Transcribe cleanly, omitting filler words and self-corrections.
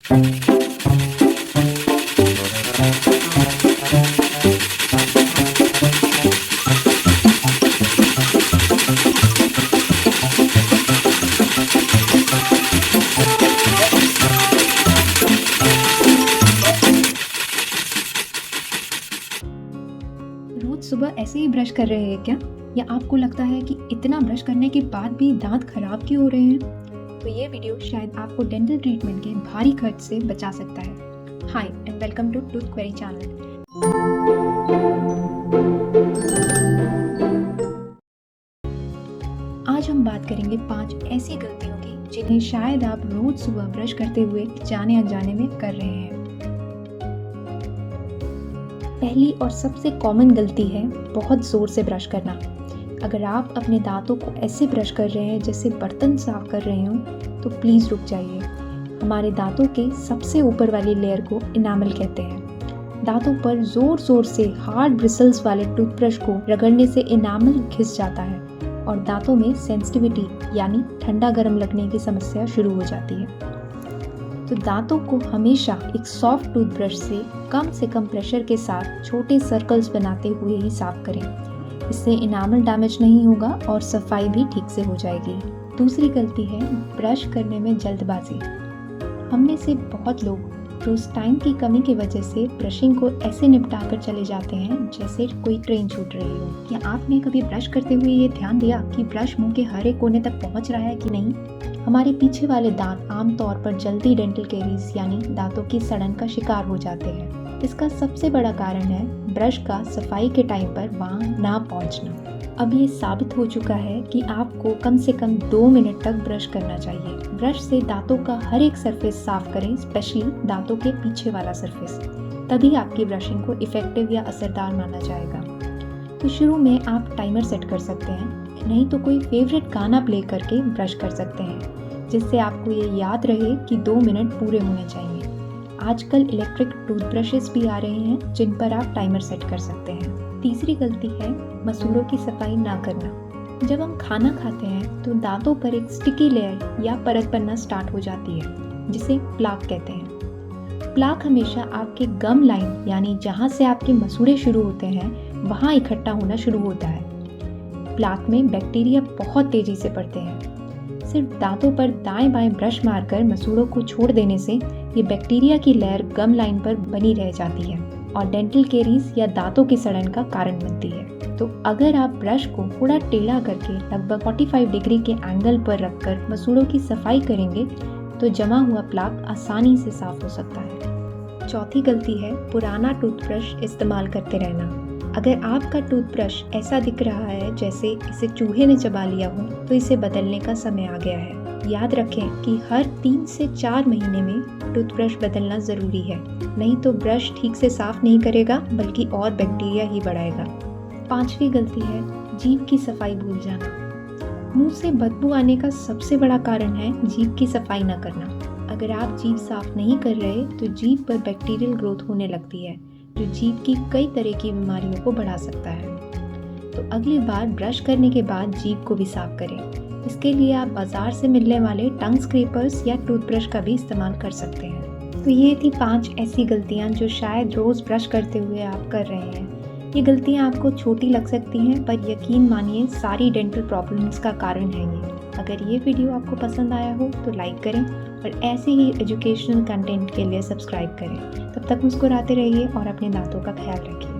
रोज सुबह ऐसे ही ब्रश कर रहे हैं क्या? या आपको लगता है कि इतना ब्रश करने के बाद भी दांत खराब क्यों हो रहे हैं? तो ये वीडियो शायद आपको डेंटल ट्रीटमेंट के भारी खर्च से बचा सकता है। Hi and welcome to tooth query channel. आज हम बात करेंगे 5 ऐसी गलतियों की जिन्हें शायद आप रोज सुबह ब्रश करते हुए जाने अनजाने में कर रहे हैं। पहली और सबसे कॉमन गलती है बहुत ज़ोर से ब्रश करना। अगर आप अपने दांतों को ऐसे ब्रश कर रहे हैं जैसे बर्तन साफ कर रहे हो तो प्लीज़ रुक जाइए। हमारे दांतों के सबसे ऊपर वाली लेयर को इनामल कहते हैं। दांतों पर ज़ोर ज़ोर से हार्ड ब्रिसल्स वाले टूथब्रश को रगड़ने से इनामल घिस जाता है और दांतों में सेंसिटिविटी यानी ठंडा गर्म लगने की समस्या शुरू हो जाती है। तो दांतों को हमेशा एक सॉफ्ट टूथब्रश से कम प्रेशर के साथ छोटे सर्कल्स बनाते हुए ही साफ करें। इससे इनामल डैमेज नहीं होगा और सफाई भी ठीक से हो जाएगी। दूसरी गलती है ब्रश करने में जल्दबाजी। हम में से बहुत लोग रोज टाइम की कमी की वजह से ब्रशिंग को ऐसे निपटा कर चले जाते हैं जैसे कोई ट्रेन छूट रही हो। क्या आपने कभी ब्रश करते हुए ये ध्यान दिया कि ब्रश मुंह के हर एक कोने तक पहुंच रहा है कि नहीं? हमारे पीछे वाले दांत आमतौर पर जल्दी डेंटल कैरीज यानी दांतों की सड़न का शिकार हो जाते हैं। इसका सबसे बड़ा कारण है ब्रश का सफाई के टाइम पर वहां ना पहुंचना। अब ये साबित हो चुका है कि आपको कम से कम 2 मिनट तक ब्रश करना चाहिए। ब्रश से दांतों का हर एक सरफेस साफ करें, स्पेशली दांतों के पीछे वाला सरफेस। तभी आपकी ब्रशिंग को इफेक्टिव या असरदार माना जाएगा। तो शुरू में आप टाइमर सेट कर सकते हैं, नहीं तो कोई फेवरेट गाना प्ले करके ब्रश कर सकते हैं, जिससे आपको ये याद रहे कि 2 मिनट पूरे होने चाहिए। आजकल इलेक्ट्रिक टूथब्रशेस भी आ रहे हैं जिन पर आप टाइमर सेट कर सकते हैं। तीसरी गलती है मसूड़ों की सफाई ना करना। जब हम खाना खाते हैं तो दांतों पर एक स्टिकी लेयर या परत बनना स्टार्ट हो जाती है, जिसे प्लाक कहते हैं। प्लाक हमेशा आपके गम लाइन यानी जहाँ से आपके मसूड़े शुरू होते हैं वहाँ इकट्ठा होना शुरू होता है। प्लाक में बैक्टीरिया बहुत तेजी से बढ़ते हैं। सिर्फ दांतों पर दाएं बाएं ब्रश मारकर मसूड़ों को छोड़ देने से ये बैक्टीरिया की लेयर गम लाइन पर बनी रह जाती है और डेंटल कैरीज या दांतों की सड़न का कारण बनती है। तो अगर आप ब्रश को थोड़ा टेढ़ा करके लगभग 45 डिग्री के एंगल पर रखकर मसूड़ों की सफाई करेंगे तो जमा हुआ प्लाक आसानी से साफ हो सकता है। चौथी गलती है पुराना टूथब्रश इस्तेमाल करते रहना। अगर आपका टूथब्रश ऐसा दिख रहा है जैसे इसे चूहे ने चबा लिया हो तो इसे बदलने का समय आ गया है। याद रखें कि हर 3 से 4 महीने में टूथब्रश बदलना ज़रूरी है, नहीं तो ब्रश ठीक से साफ नहीं करेगा बल्कि और बैक्टीरिया ही बढ़ाएगा। 5वीं गलती है जीभ की सफाई भूल जाना। मुंह से बदबू आने का सबसे बड़ा कारण है जीभ की सफाई न करना। अगर आप जीभ साफ नहीं कर रहे तो जीभ पर बैक्टीरियल ग्रोथ होने लगती है जो जीभ की कई तरह की बीमारियों को बढ़ा सकता है। तो अगली बार ब्रश करने के बाद जीभ को भी साफ करें। इसके लिए आप बाजार से मिलने वाले टंग स्क्रैपर्स या टूथब्रश का भी इस्तेमाल कर सकते हैं। तो ये थी 5 ऐसी गलतियां जो शायद रोज ब्रश करते हुए आप कर रहे हैं। ये गलतियां आपको छोटी लग सकती हैं पर यकीन मानिए सारी डेंटल प्रॉब्लम्स का कारण है ये। अगर ये वीडियो आपको पसंद आया हो तो लाइक करें और ऐसे ही एजुकेशनल कंटेंट के लिए सब्सक्राइब करें। तब तक मुस्कुराते रहिए और अपने दांतों का ख्याल रखिए।